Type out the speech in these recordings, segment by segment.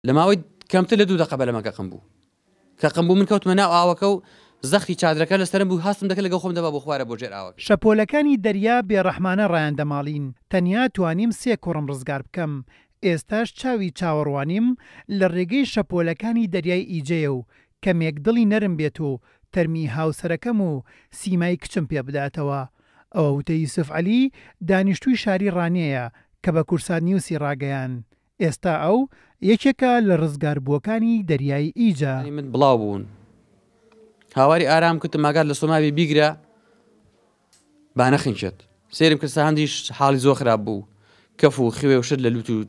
لە ماوەی کەمتر لە 2 دقە بەلەمەکە قم بوو کە قم بوو من کەوتمە ناو ئاوەکە و زەختی چادرەکە لەسەرم بوو هاستم دەکرد لەگەڵ خۆم دەبا بۆ خوارە بۆ ژێر ئاوەکە. شەپۆلەکانی دەریا بێڕەحمانە ڕایان دەماڵین تەنیا توانیم 3 کوڕم ڕزگار بکەم. ئێستاش چاوی چاوەڕوانیم لە ڕێگەی شەپۆلەکانی دەریای ئیجەیە و کەمێک دڵی نەرم بێت و تەرمی هاوسەرەکەم و سیمای کچم پێ بداتەوە. ئەوە وتە یوسف عەلی دانیشتووی شاری ڕانەیە کە بە کورسات نیوسی ڕاگەیان. ئێستا ئەو یەکێکە لە ڕزگاربووەکانی دەریای ئیجە. من بڵاو بوون هاواری ئارام کردم ماگات لە سۆماوی بیگرە با نەخینچێت سێرم کرد هەندیش حاڵی زۆر خراپ بوو کەف و خوێ و شت لە لوت و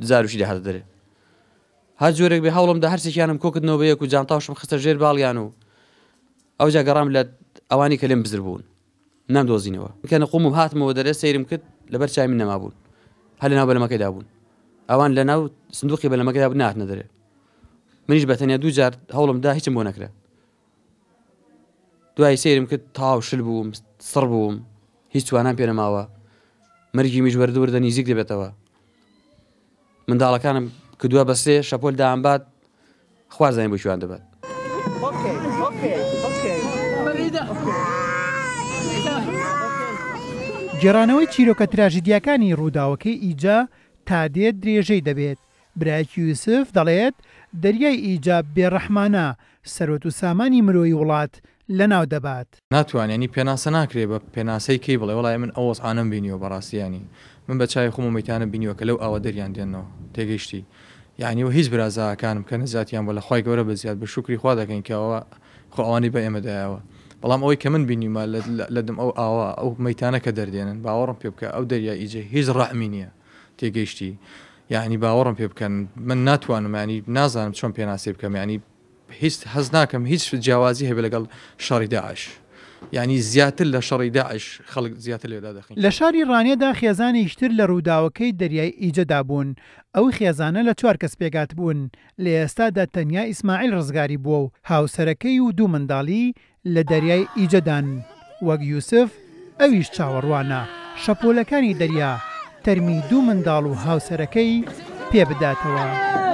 زاروشی داهات دەرێ هەر جۆرێک بێ هەوڵمدا هەرسێکیانم کۆکردنەوە بەیەک و جانتاوشم خستە ژێر باڵیان و ئەو جا گەڕام لە ئەوانی کە لێم بزر بوون نامدۆزینەوە کە نەقوم و هاتمەوە دەرێ سەیرم کرد لەبەر چای من نەمابوون هەر لەناو بەلەمەکەیدا بوون ئەوان لەناو سندوقی بەلەمەکەدا بوون نهاتنە دەرێ منیش بەتەنیا 2 جار هەوڵمدا هیچم بۆ نەکرا دوای سێرم کرد تاو شل بووم سڕ بووم هیچ توانام پێ نەماوە مەرگی میش وەردە نزیک دەبێتەوە منداڵەکانم کردووە بەسێ شەپۆل دامبات خوازانین بۆ شوان دەبات. گێڕانەوەی چیرۆکە تراژیدیەکانی ڕووداوەکەی ئیجا تا دێت درێژەی دەبێت. برایەکی یوسف دەڵێت دەریای ئیجا بێڕەحمانە سەرۆت و سامانی مرۆیی وڵات لەناو دەبات. ناتوانێنی پێناسە ناکرێ بە پێناسەی کەی بڵێ وڵای من ئەوەس ئانم بینیوە بەڕاستیانی من بە چای خۆم و مەیتانە بینیوە کە لەو ئاوە دەریان دێنەوە تێگەیشتی یعنیوە هیچ برازاکانم کە نزاتیان بۆ لە خی گەورە بەزیاد بە شکری خوا دەکەین کەەوە خۆ ئەوانی بە ئێمەدایەوە بەڵام ئەوەی کە من بینیمە لە دم ئەو ئاوە ئەو مەیتانە کە دەردێنن باوەڕم پێ بکە ئەو دەریای ئیجە هیچ ڕەحمی نییە تێگەیشتی یعنی باوەڕم پێ بکەن من ناتوانم ینی نازانم چۆن پێناسی بکەم ینی هیچ حەز ناکەم هیچ جیاوازی هەبێ لەگەڵ شەڕی داعش یعنی زیاتر لە شەڕی داعش خەڵک زیاتر لێدا دەخین. لە شاری ڕانێدا خێزانێکتر لە ڕووداوەکەی دەریای ئیجەدا بوون ئەو خێزانە لە 4 کەس پێگات بوون لە ئێستادا تەنیا ئیسماعیل ڕزگاری بووە و هاوسەرەکەی و 2 منداڵی لە دەریای ئیجەدان وەک یوسف ئەویش چاوەڕوانە شەپۆلەکانی دەریا تەرمی 2 منداڵ و هاوسەرەکەی پێ بداتەوە.